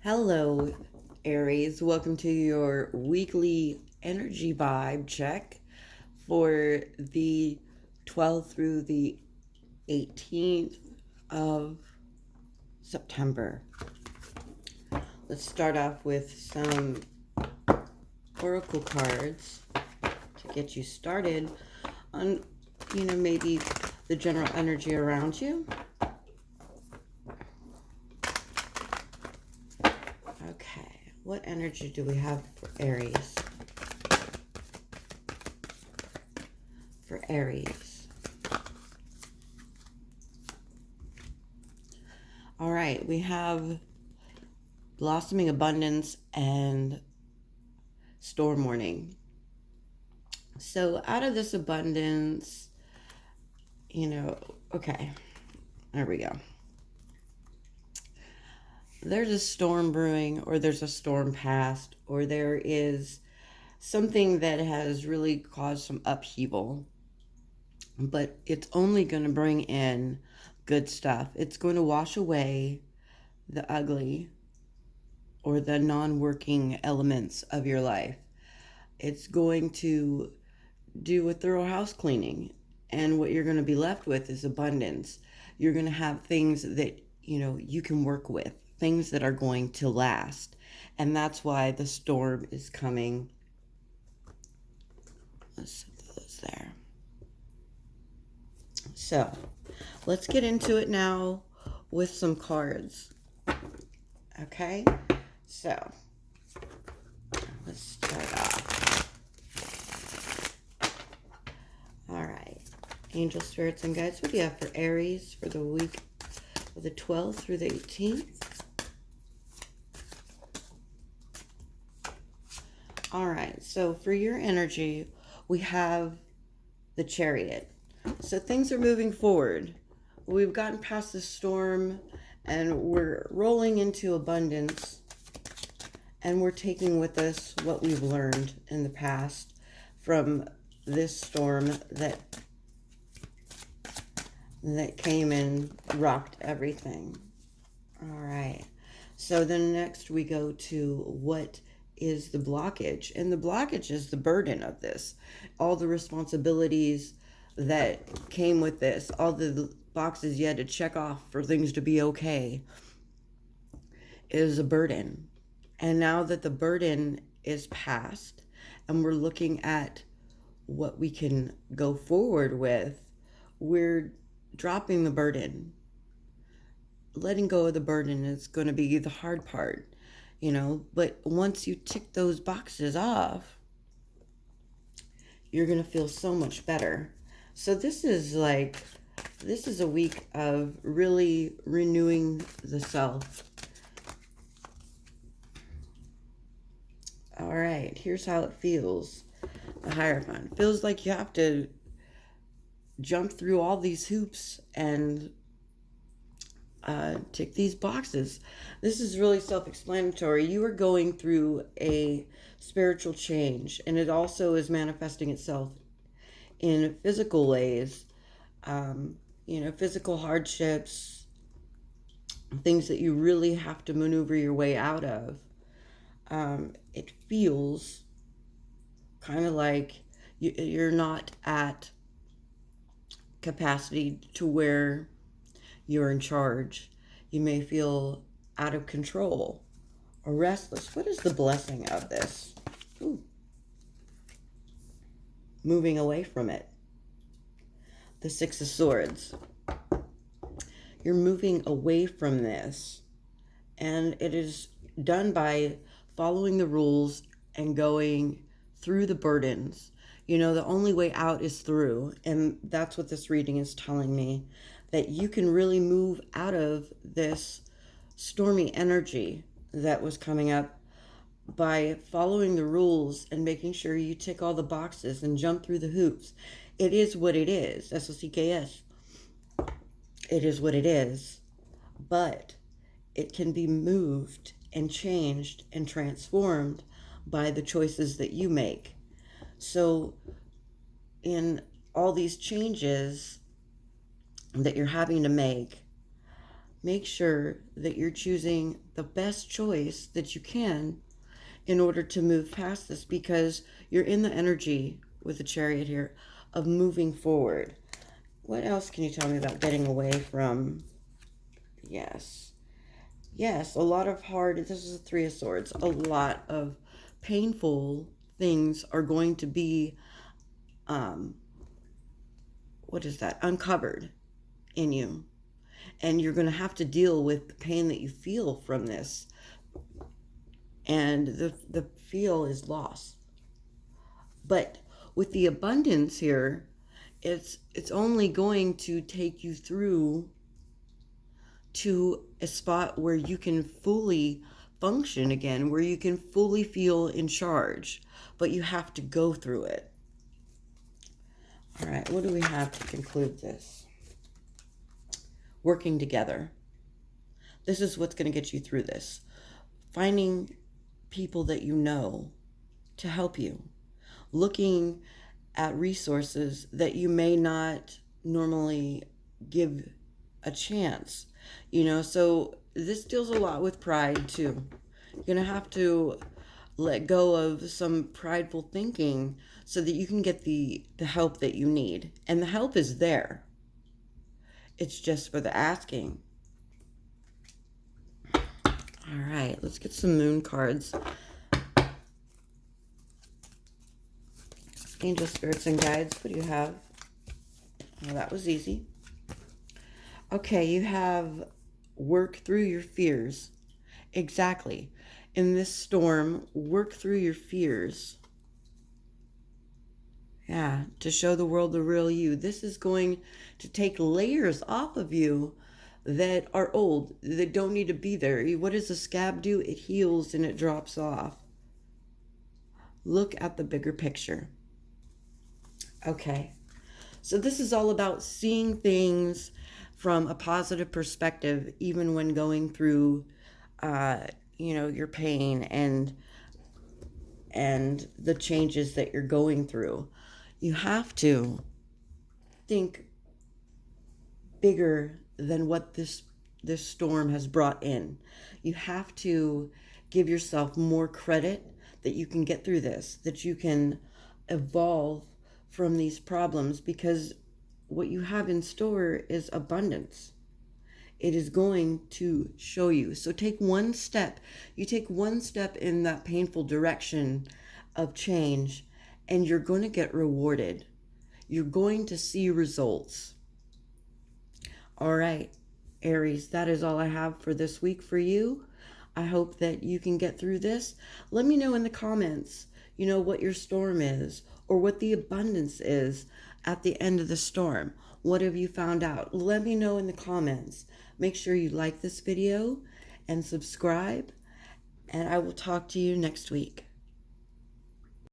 Hello, Aries. Welcome to your weekly energy vibe check for the 12th through the 18th of September. Let's start off with some oracle cards to get you started on, maybe the general energy around you. Okay, what energy do we have for Aries? For Aries. All right, we have blossoming abundance and storm warning. So out of this abundance, okay, there we go. There's a storm brewing, or there's a storm past, or there is something that has really caused some upheaval, but it's only going to bring in good stuff. It's going to wash away the ugly or the non-working elements of your life. It's going to do a thorough house cleaning, and what you're going to be left with is abundance. You're going to have things that you can work with, things that are going to last, and that's why the storm is coming. Let's set those there. So let's get into it now with some cards. Okay, so let's start off. All right, angel spirits and guides, what do you have for Aries for the week of the 12th through the 18th? All right, so for your energy, we have the Chariot. So things are moving forward. We've gotten past the storm and we're rolling into abundance, and we're taking with us what we've learned in the past from this storm that came and rocked everything. All right, so then next we go to what is the blockage, and the blockage is the burden of this, all the responsibilities that came with this, all the boxes you had to check off for things to be okay, is a burden. And now that the burden is past and we're looking at what we can go forward with, we're dropping the burden. Letting go of the burden is going to be the hard part, but once you tick those boxes off, you're going to feel so much better. So this is a week of really renewing the self. All right, here's how it feels. The Hierophant feels like you have to jump through all these hoops and tick these boxes. This is really self-explanatory. You are going through a spiritual change, and it also is manifesting itself in physical ways. Physical hardships, things that you really have to maneuver your way out of. It feels kind of like you're not at capacity to where you're in charge. You may feel out of control or restless. What is the blessing of this? Ooh. Moving away from it. The Six of Swords. You're moving away from this, and it is done by following the rules and going through the burdens. The only way out is through, and that's what this reading is telling me, that you can really move out of this stormy energy that was coming up by following the rules and making sure you tick all the boxes and jump through the hoops. It is what it is. SOCKS. It is what it is. But it can be moved and changed and transformed by the choices that you make. So in all these changes that you're having to make, make sure that you're choosing the best choice that you can in order to move past this, because you're in the energy with the Chariot here of moving forward. What else can you tell me about getting away from? Yes. Yes, a lot of this is a Three of Swords. A lot of painful things are going to be, what is that? Uncovered in you. And you're going to have to deal with the pain that you feel from this. And the feel is loss. But with the abundance here, it's only going to take you through to a spot where you can fully function again, where you can fully feel in charge, but you have to go through it. All right, what do we have to conclude this? Working together. This is what's going to get you through this. Finding people that you know to help you. Looking at resources that you may not normally give a chance. So this deals a lot with pride too. You're going to have to let go of some prideful thinking so that you can get the help that you need. And the help is there. It's just for the asking. All right, let's get some moon cards. Angel, spirits, and guides, what do you have? Oh, that was easy. Okay, you have work through your fears. Exactly. In this storm, work through your fears. Yeah, to show the world the real you. This is going to take layers off of you that are old, that don't need to be there. What does a scab do? It heals and it drops off. Look at the bigger picture. Okay, so this is all about seeing things from a positive perspective, even when going through, your pain and the changes that you're going through. You have to think bigger than what this storm has brought in. You have to give yourself more credit that you can get through this, that you can evolve from these problems, because what you have in store is abundance. It is going to show you. So take one step. You take one step in that painful direction of change, and you're going to get rewarded. You're going to see results. All right, Aries, that is all I have for this week for you. I hope that you can get through this. Let me know in the comments, what your storm is, or what the abundance is at the end of the storm. What have you found out? Let me know in the comments. Make sure you like this video and subscribe, and I will talk to you next week.